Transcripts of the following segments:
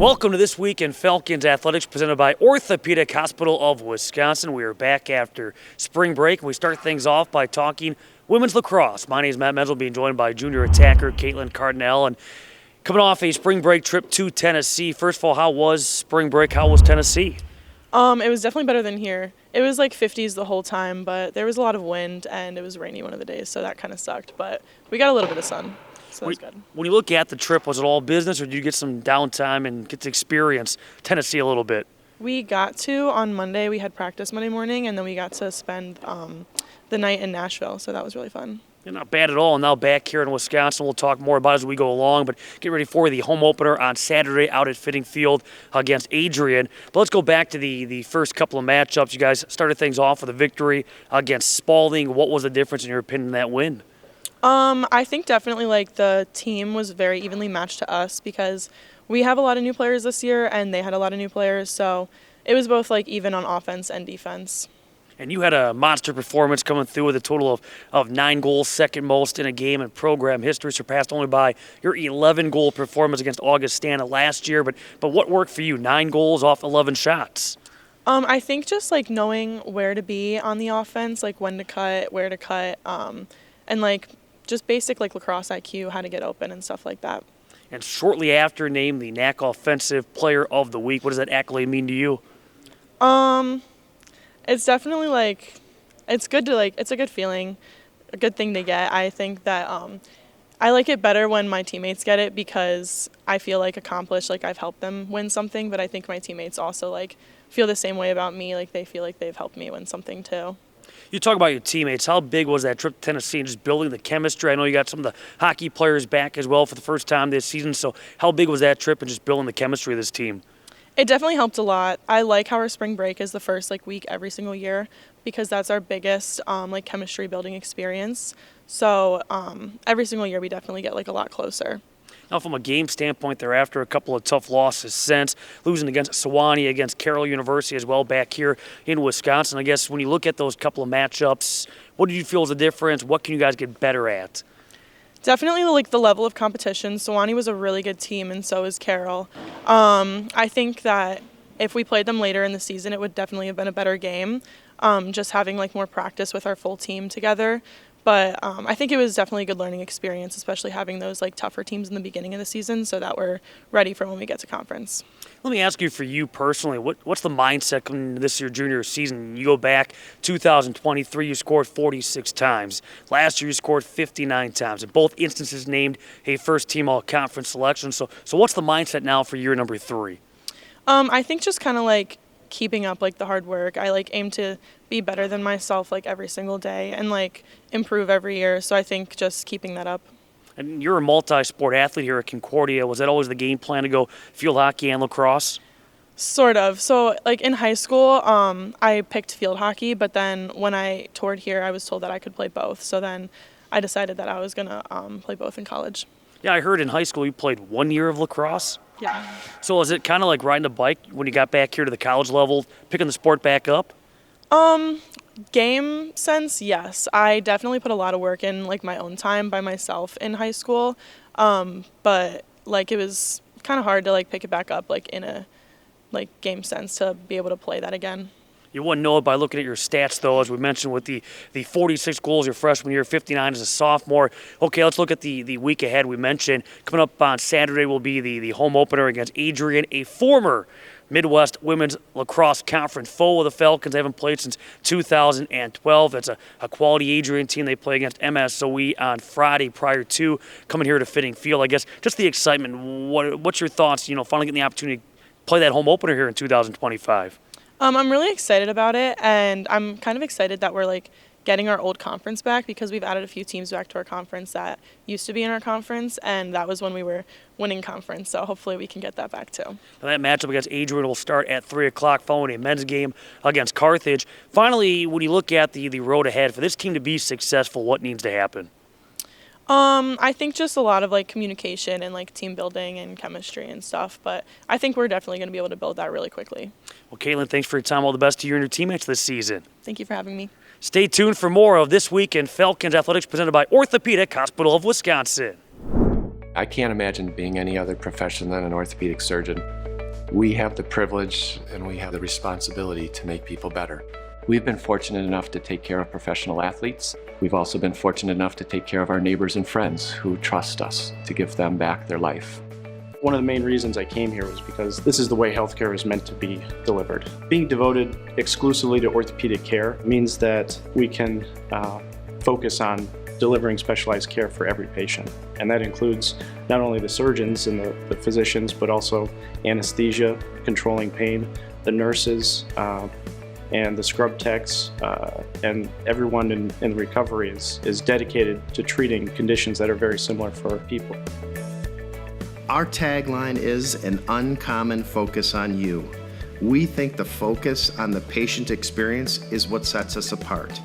Welcome to This Week in Falcons Athletics, presented by Orthopedic Hospital of Wisconsin. We are back after spring break, and we start things off by talking women's lacrosse. My name is Matt Menzel, being joined by junior attacker Caitlin Cardinale, and coming off a spring break trip to Tennessee. First of all, how was spring break? How was Tennessee? It was definitely better than here. It was like 50s the whole time, but there was a lot of wind, and it was rainy one of the days, so that kind of sucked. But we got a little bit of sun, so that's good. When you look at the trip, was it all business, or did you get some downtime and get to experience Tennessee a little bit? We got to, on Monday, we had practice Monday morning, and then we got to spend the night in Nashville, so that was really fun. You're not bad at all. And now back here in Wisconsin, we'll talk more about it as we go along, but get ready for the home opener on Saturday out at Fitting Field against Adrian. But let's go back to the first couple of matchups. You guys started things off with a victory against Spalding. What was the difference in your opinion in that win? I think definitely like the team was very evenly matched to us because we have a lot of new players this year and they had a lot of new players, so it was both like even on offense and defense. And you had a monster performance coming through with a total of 9 goals, second most in a game in program history, surpassed only by your 11-goal performance against Augustana last year. But what worked for you? 9 goals off 11 shots. I think just like knowing where to be on the offense, like when to cut, where to cut, and like just basic like lacrosse IQ, how to get open and stuff like that. And shortly after, named the NAC Offensive Player of the Week. What does that accolade mean to you? It's definitely like, it's good to like, it's a good feeling, a good thing to get. I think that I like it better when my teammates get it because I feel like accomplished, like I've helped them win something, but I think my teammates also like feel the same way about me, like they feel like they've helped me win something too. You talk about your teammates. How big was that trip to Tennessee and just building the chemistry? I know you got some of the hockey players back as well for the first time this season, so how big was that trip and just building the chemistry of this team? It definitely helped a lot. I like how our spring break is the first like week every single year because that's our biggest like chemistry building experience. So every single year we definitely get like a lot closer. Now, from a game standpoint, they're after a couple of tough losses since losing against Sewanee, against Carroll University as well back here in Wisconsin. I guess when you look at those couple of matchups, what do you feel is the difference? What can you guys get better at? Definitely like the level of competition. Sewanee was a really good team, and so is Carroll. I think that if we played them later in the season, it would definitely have been a better game, just having like more practice with our full team together. But I think it was definitely a good learning experience, especially having those like tougher teams in the beginning of the season so that we're ready for when we get to conference. Let me ask you, for you personally, what's the mindset coming into this year junior season? You go back 2023, you scored 46 times. Last year you scored 59 times. In both instances named a first-team all-conference selection. So what's the mindset now for year number 3? I think just kind of like keeping up like the hard work. I like aim to be better than myself like every single day and like improve every year. So I think just keeping that up. And you're a multi-sport athlete here at Concordia. Was that always the game plan to go field hockey and lacrosse? Sort of. So like in high school, I picked field hockey, but then when I toured here, I was told that I could play both. So then I decided that I was gonna play both in college. Yeah, I heard in high school you played 1 year of lacrosse. Yeah. So was it kind of like riding a bike when you got back here to the college level, picking the sport back up? Game sense, yes. I definitely put a lot of work in like my own time by myself in high school. But like it was kind of hard to like pick it back up like in a like game sense to be able to play that again. You wouldn't know it by looking at your stats, though, as we mentioned with the 46 goals your freshman year, 59 as a sophomore. Okay, let's look at the week ahead. We mentioned coming up on Saturday will be the home opener against Adrian, a former Midwest Women's Lacrosse Conference foe of the Falcons. They haven't played since 2012. It's a quality Adrian team. They play against MSOE on Friday prior to coming here to Fitting Field. I guess just the excitement. What's your thoughts, finally getting the opportunity to play that home opener here in 2025? I'm really excited about it, and I'm kind of excited that we're like getting our old conference back because we've added a few teams back to our conference that used to be in our conference, and that was when we were winning conference, so hopefully we can get that back too. Now that matchup against Adrian will start at 3 o'clock following a men's game against Carthage. Finally, when you look at the road ahead, for this team to be successful, what needs to happen? I think just a lot of like communication and like team building and chemistry and stuff, but I think we're definitely going to be able to build that really quickly. Well, Caitlin, thanks for your time. All the best to you and your teammates this season. Thank you for having me. Stay tuned for more of This Week in Falcons Athletics, presented by Orthopedic Hospital of Wisconsin. I can't imagine being any other profession than an orthopedic surgeon. We have the privilege and we have the responsibility to make people better. We've been fortunate enough to take care of professional athletes. We've also been fortunate enough to take care of our neighbors and friends who trust us to give them back their life. One of the main reasons I came here was because this is the way healthcare is meant to be delivered. Being devoted exclusively to orthopedic care means that we can focus on delivering specialized care for every patient. And that includes not only the surgeons and the physicians, but also anesthesia, controlling pain, the nurses, and the scrub techs, and everyone in recovery is dedicated to treating conditions that are very similar for people. Our tagline is an uncommon focus on you. We think the focus on the patient experience is what sets us apart.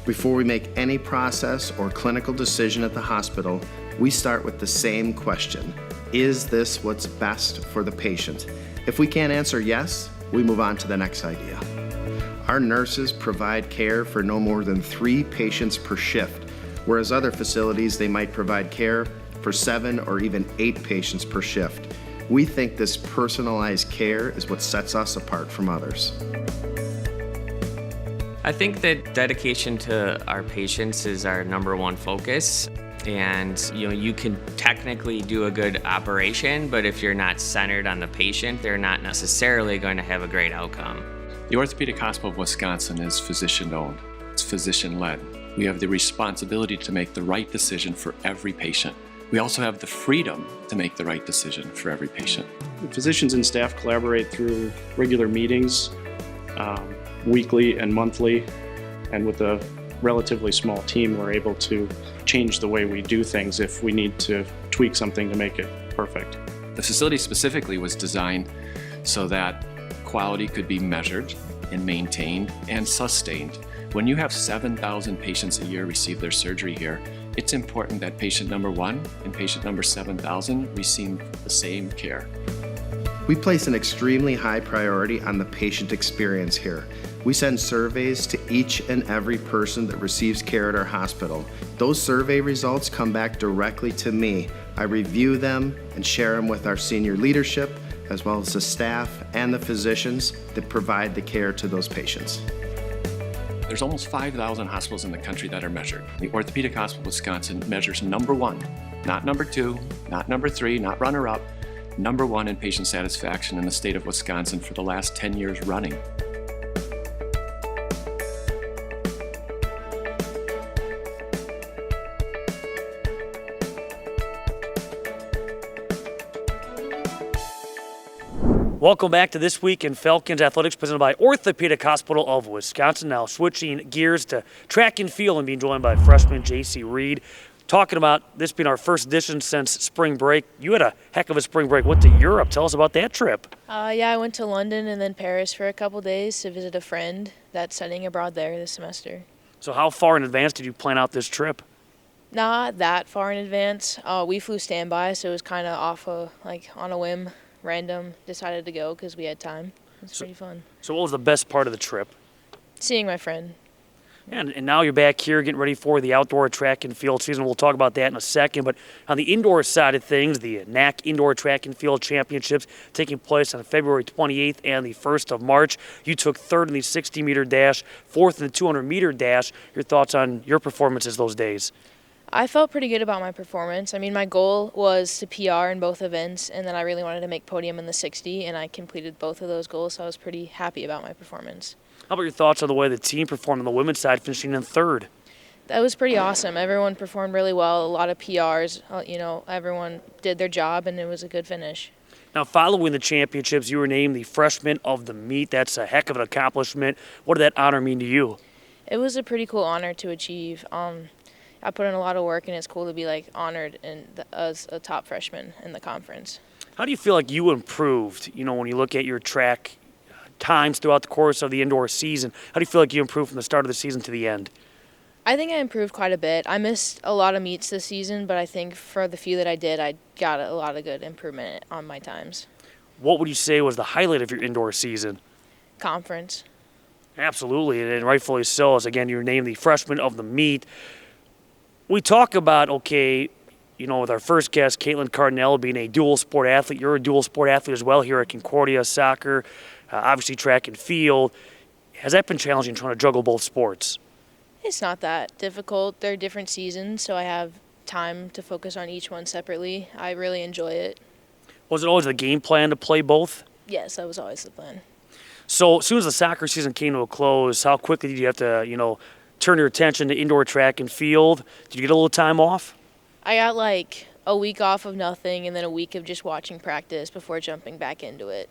Before we make any process or clinical decision at the hospital, we start with the same question. Is this what's best for the patient? If we can't answer yes, we move on to the next idea. Our nurses provide care for no more than 3 patients per shift, whereas other facilities, they might provide care for 7 or even 8 patients per shift. We think this personalized care is what sets us apart from others. I think that dedication to our patients is our number one focus. And you can technically do a good operation, but if you're not centered on the patient, they're not necessarily going to have a great outcome. The Orthopedic Hospital of Wisconsin is physician-owned. It's physician-led. We have the responsibility to make the right decision for every patient. We also have the freedom to make the right decision for every patient. The physicians and staff collaborate through regular meetings, weekly and monthly, and with a relatively small team, we're able to change the way we do things if we need to tweak something to make it perfect. The facility specifically was designed so that quality could be measured and maintained and sustained. When you have 7,000 patients a year receive their surgery here, it's important that patient number 1 and patient number 7,000 receive the same care. We place an extremely high priority on the patient experience here. We send surveys to each and every person that receives care at our hospital. Those survey results come back directly to me. I review them and share them with our senior leadership, as well as the staff and the physicians that provide the care to those patients. There's almost 5,000 hospitals in the country that are measured. The Orthopedic Hospital of Wisconsin measures number 1, not number 2, not number 3, not runner-up, number 1 in patient satisfaction in the state of Wisconsin for the last 10 years running. Welcome back to This Week in Falcons Athletics, presented by Orthopedic Hospital of Wisconsin. Now switching gears to track and field and being joined by freshman J.C. Reed. Talking about this being our first edition since spring break. You had a heck of a spring break. Went to Europe. Tell us about that trip. Yeah, I went to London and then Paris for a couple days to visit a friend that's studying abroad there this semester. So how far in advance did you plan out this trip? Not that far in advance. We flew standby, so it was kind of on a whim, random. Decided to go because we had time. It's pretty fun. So what was the best part of the trip? Seeing my friend. And now you're back here getting ready for the outdoor track and field season. We'll talk about that in a second. But on the indoor side of things, the NAC Indoor Track and Field Championships taking place on February 28th and the 1st of March. You took 3rd in the 60-meter dash, 4th in the 200-meter dash. Your thoughts on your performances those days? I felt pretty good about my performance. I mean, my goal was to PR in both events, and then I really wanted to make podium in the 60, and I completed both of those goals, so I was pretty happy about my performance. How about your thoughts on the way the team performed on the women's side, finishing in 3rd? That was pretty awesome. Everyone performed really well, a lot of PRs. Everyone did their job, and it was a good finish. Now, following the championships, you were named the freshman of the meet. That's a heck of an accomplishment. What did that honor mean to you? It was a pretty cool honor to achieve. I put in a lot of work, and it's cool to be honored as a top freshman in the conference. How do you feel like you improved, when you look at your track times throughout the course of the indoor season? How do you feel like you improved from the start of the season to the end? I think I improved quite a bit. I missed a lot of meets this season, but I think for the few that I did, I got a lot of good improvement on my times. What would you say was the highlight of your indoor season? Conference. Absolutely, and rightfully so, as again, you're named the freshman of the meet. We talk about, with our first guest, Caitlin Cardinale, being a dual sport athlete. You're a dual sport athlete as well here at Concordia, soccer, obviously track and field. Has that been challenging trying to juggle both sports? It's not that difficult. They're different seasons, so I have time to focus on each one separately. I really enjoy it. Was it always the game plan to play both? Yes, that was always the plan. So as soon as the soccer season came to a close, how quickly did you have to, turn your attention to indoor track and field? Did you get a little time off? I got like a week off of nothing and then a week of just watching practice before jumping back into it.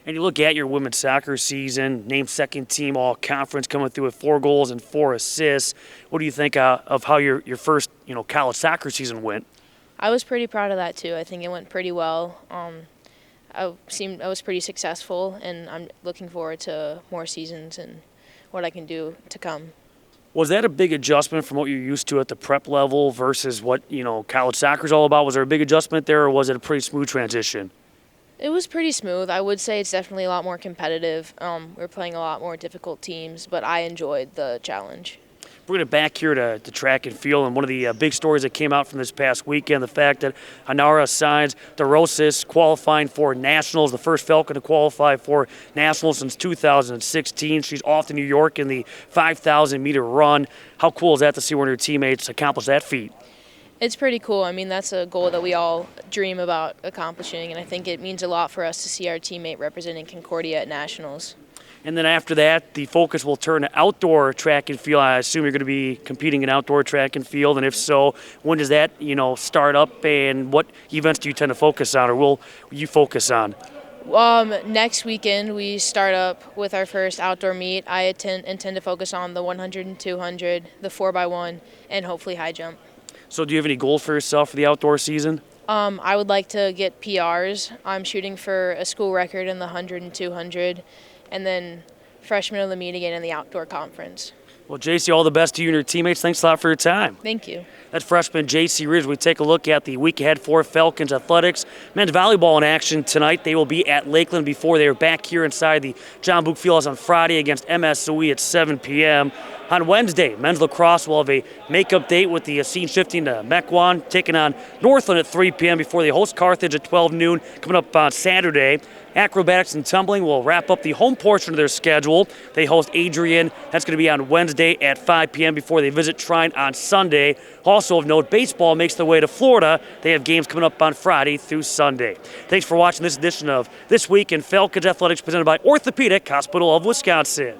And you look at your women's soccer season, named second team all conference, coming through with 4 goals and 4 assists. What do you think of how your first college soccer season went? I was pretty proud of that too. I think it went pretty well. I was pretty successful, and I'm looking forward to more seasons and what I can do to come. Was that a big adjustment from what you're used to at the prep level versus what college soccer is all about? Was there a big adjustment there, or was it a pretty smooth transition? It was pretty smooth. I would say it's definitely a lot more competitive. We're playing a lot more difficult teams, but I enjoyed the challenge. Bringing it back here to track and field, and one of the big stories that came out from this past weekend, the fact that Hanara Signs DeRosas qualifying for nationals, the first Falcon to qualify for nationals since 2016. She's off to New York in the 5,000-meter run. How cool is that to see one of your teammates accomplish that feat? It's pretty cool. I mean, that's a goal that we all dream about accomplishing, and I think it means a lot for us to see our teammate representing Concordia at nationals. And then after that, the focus will turn to outdoor track and field. I assume you're going to be competing in outdoor track and field, and if so, when does that start up, and what events do you tend to focus on, or will you focus on? Next weekend we start up with our first outdoor meet. I intend to focus on the 100 and 200, the 4x1, and hopefully high jump. So do you have any goals for yourself for the outdoor season? I would like to get PRs. I'm shooting for a school record in the 100 and 200, and then freshman of the meet again in the outdoor conference. Well, JC, all the best to you and your teammates. Thanks a lot for your time. Thank you. That's freshman JC Ridge. We take a look at the week ahead for Falcons athletics. Men's volleyball in action tonight. They will be at Lakeland before they are back here inside the John Book Fieldhouse on Friday against MSOE at 7 p.m. On Wednesday, men's lacrosse will have a makeup date with the scene shifting to Mequon, taking on Northland at 3 p.m. before they host Carthage at 12 noon. Coming up on Saturday, acrobatics and tumbling will wrap up the home portion of their schedule. They host Adrian. That's going to be on Wednesday at 5 p.m. before they visit Trine on Sunday. Also of note, baseball makes their way to Florida. They have games coming up on Friday through Sunday. Thanks for watching this edition of This Week in Falcons Athletics presented by Orthopedic Hospital of Wisconsin.